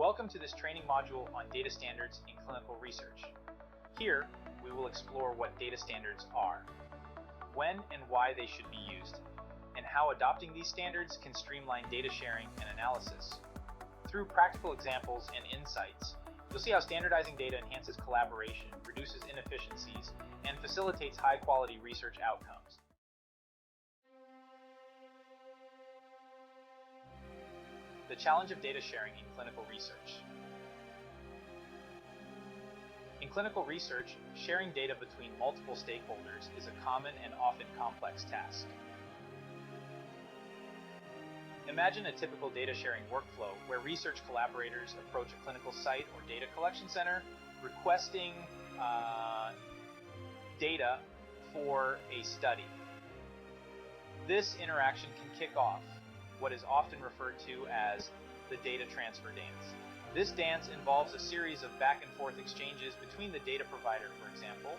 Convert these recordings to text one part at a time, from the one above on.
Welcome to this training module on data standards in clinical research. Here, we will explore what data standards are, when and why they should be used, and how adopting these standards can streamline data sharing and analysis. Through practical examples and insights, you'll see how standardizing data enhances collaboration, reduces inefficiencies, and facilitates high-quality research outcomes. The challenge of data sharing in clinical research. In clinical research, sharing data between multiple stakeholders is a common and often complex task. Imagine a typical data sharing workflow where research collaborators approach a clinical site or data collection center requesting data for a study. This interaction can kick off what is often referred to as the data transfer dance. This dance involves a series of back and forth exchanges between the data provider, for example,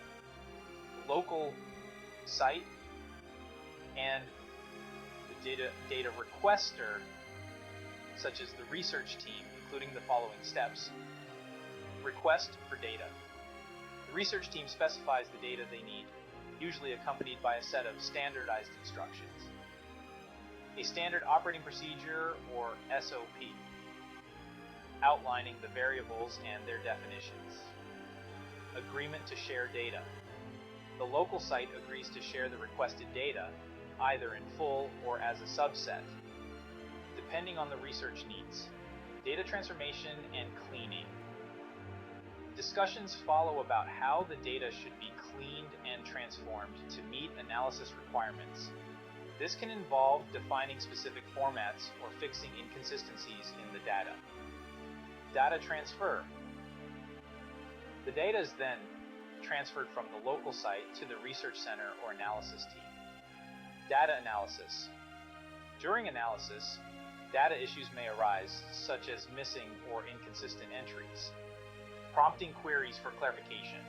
the local site, and the data requester, such as the research team, including the following steps. Request for data. The research team specifies the data they need, usually accompanied by a set of standardized instructions. A standard operating procedure, or SOP, outlining the variables and their definitions. Agreement to share data. The local site agrees to share the requested data, either in full or as a subset, depending on the research needs. Data transformation and cleaning. Discussions follow about how the data should be cleaned and transformed to meet analysis requirements. This can involve defining specific formats or fixing inconsistencies in the data. Data transfer. The data is then transferred from the local site to the research center or analysis team. Data analysis. During analysis, data issues may arise, such as missing or inconsistent entries, prompting queries for clarification.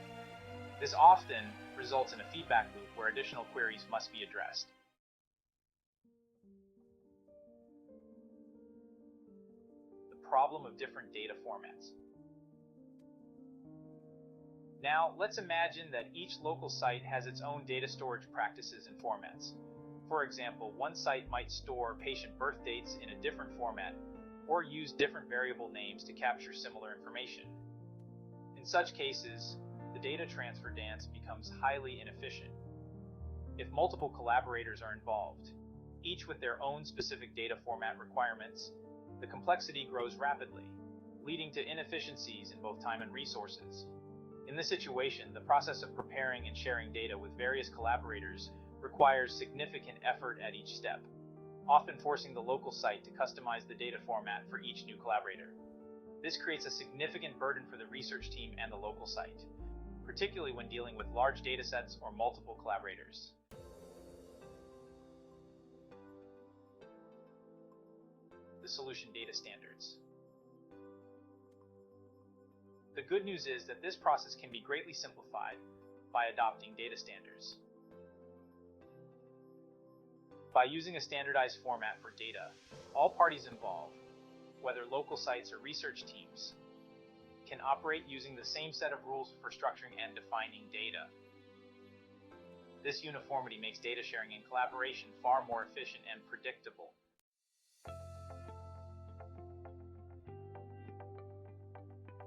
This often results in a feedback loop where additional queries must be addressed. Problem of different data formats. Now, let's imagine that each local site has its own data storage practices and formats. For example, one site might store patient birth dates in a different format or use different variable names to capture similar information. In such cases, the data transfer dance becomes highly inefficient. If multiple collaborators are involved, each with their own specific data format requirements, the complexity grows rapidly, leading to inefficiencies in both time and resources. In this situation, the process of preparing and sharing data with various collaborators requires significant effort at each step, often forcing the local site to customize the data format for each new collaborator. This creates a significant burden for the research team and the local site, particularly when dealing with large data sets or multiple collaborators. Solution data standards. The good news is that this process can be greatly simplified by adopting data standards. By using a standardized format for data, all parties involved, whether local sites or research teams, can operate using the same set of rules for structuring and defining data. This uniformity makes data sharing and collaboration far more efficient and predictable.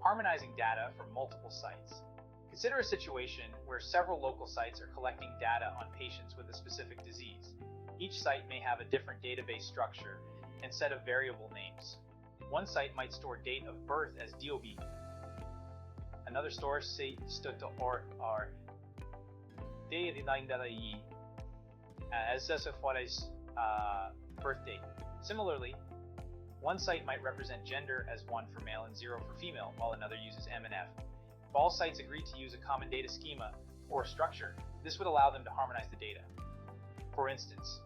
Harmonizing data from multiple sites. Consider a situation where several local sites are collecting data on patients with a specific disease. Each site may have a different database structure and set of variable names. One site might store date of birth as DOB. Another store or as birth date. Similarly, one site might represent gender as 1 for male and 0 for female, while another uses M and F. If all sites agree to use a common data schema or structure, this would allow them to harmonize the data. For instance,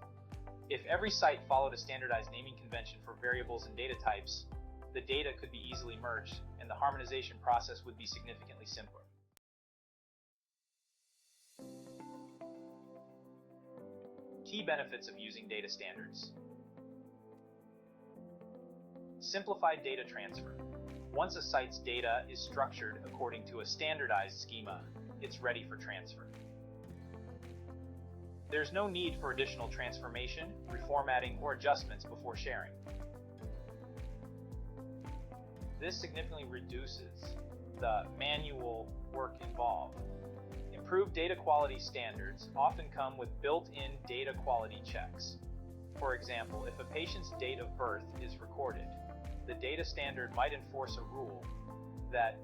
if every site followed a standardized naming convention for variables and data types, the data could be easily merged, and the harmonization process would be significantly simpler. Key benefits of using data standards. Simplified data transfer. Once a site's data is structured according to a standardized schema, it's ready for transfer. There's no need for additional transformation, reformatting, or adjustments before sharing. This significantly reduces the manual work involved. Improved data quality standards often come with built-in data quality checks. For example, if a patient's date of birth is recorded, the data standard might enforce a rule that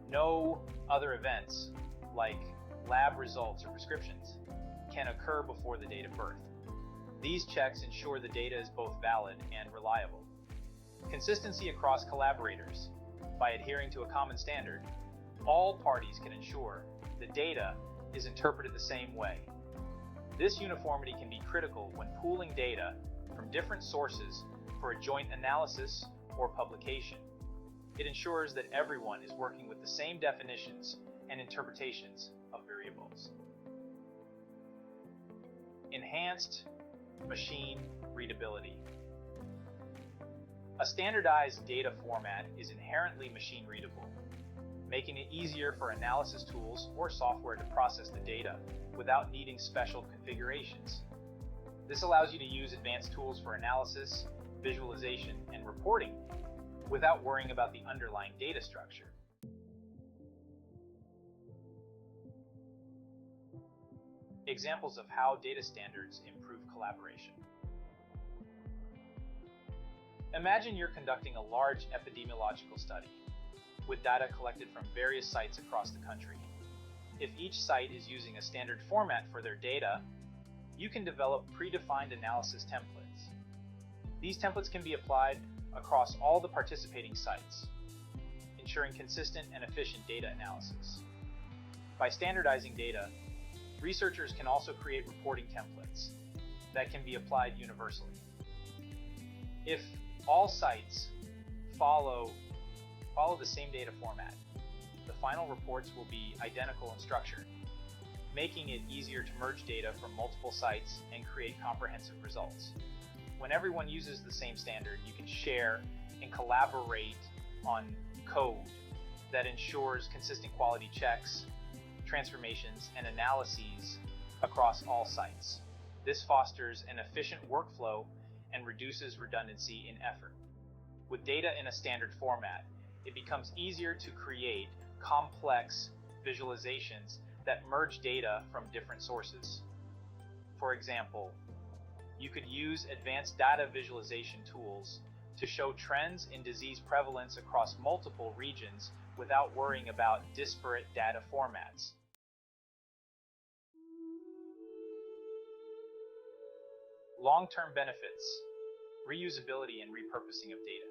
no other events, like lab results or prescriptions, can occur before the date of birth. These checks ensure the data is both valid and reliable. Consistency across collaborators. By adhering to a common standard, all parties can ensure the data is interpreted the same way. This uniformity can be critical when pooling data from different sources for a joint analysis or publication. It ensures that everyone is working with the same definitions and interpretations of variables. Enhanced machine readability. A standardized data format is inherently machine readable, making it easier for analysis tools or software to process the data without needing special configurations. This allows you to use advanced tools for analysis, visualization, and reporting without worrying about the underlying data structure. Examples of how data standards improve collaboration. Imagine you're conducting a large epidemiological study with data collected from various sites across the country. If each site is using a standard format for their data, you can develop predefined analysis templates. These templates can be applied across all the participating sites, ensuring consistent and efficient data analysis. By standardizing data, researchers can also create reporting templates that can be applied universally. If all sites follow the same data format, the final reports will be identical in structure, making it easier to merge data from multiple sites and create comprehensive results. When everyone uses the same standard, you can share and collaborate on code that ensures consistent quality checks, transformations, and analyses across all sites. This fosters an efficient workflow and reduces redundancy in effort. With data in a standard format, it becomes easier to create complex visualizations that merge data from different sources. For example, you could use advanced data visualization tools to show trends in disease prevalence across multiple regions without worrying about disparate data formats. Long-term benefits, reusability and repurposing of data.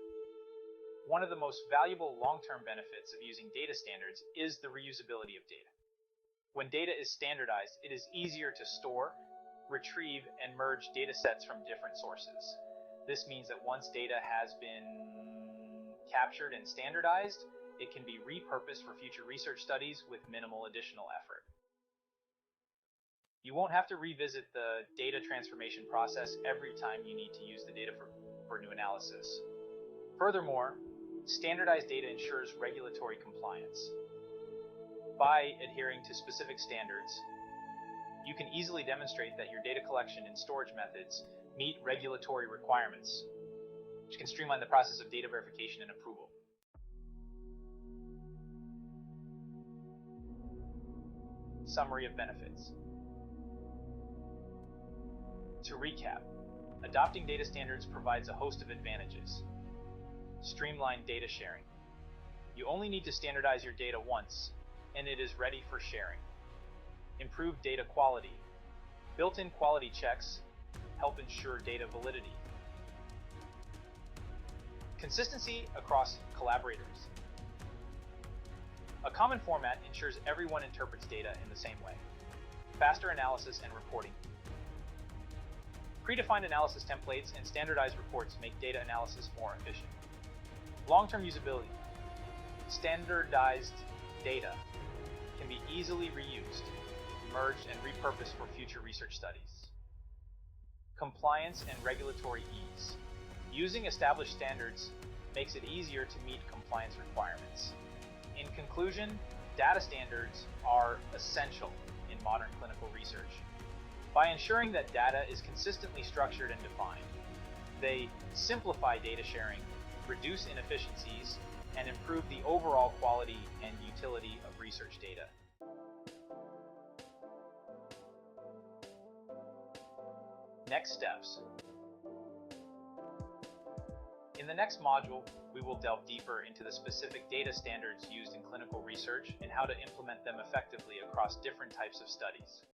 One of the most valuable long-term benefits of using data standards is the reusability of data. When data is standardized, it is easier to store, retrieve, and merge data sets from different sources. This means that once data has been captured and standardized, it can be repurposed for future research studies with minimal additional effort. You won't have to revisit the data transformation process every time you need to use the data for new analysis. Furthermore, standardized data ensures regulatory compliance. By adhering to specific standards, you can easily demonstrate that your data collection and storage methods meet regulatory requirements, which can streamline the process of data verification and approval. Summary of benefits. To recap, adopting data standards provides a host of advantages. Streamlined data sharing. You only need to standardize your data once, and it is ready for sharing. Improved data quality. Built-in quality checks help ensure data validity. Consistency across collaborators. A common format ensures everyone interprets data in the same way. Faster analysis and reporting. Predefined analysis templates and standardized reports make data analysis more efficient. Long-term usability. Standardized data can be easily reused, merged, and repurposed for future research studies. Compliance and regulatory ease. Using established standards makes it easier to meet compliance requirements. In conclusion, data standards are essential in modern clinical research. By ensuring that data is consistently structured and defined, they simplify data sharing, reduce inefficiencies, and improve the overall quality and utility of research data. Next steps. In the next module, we will delve deeper into the specific data standards used in clinical research and how to implement them effectively across different types of studies.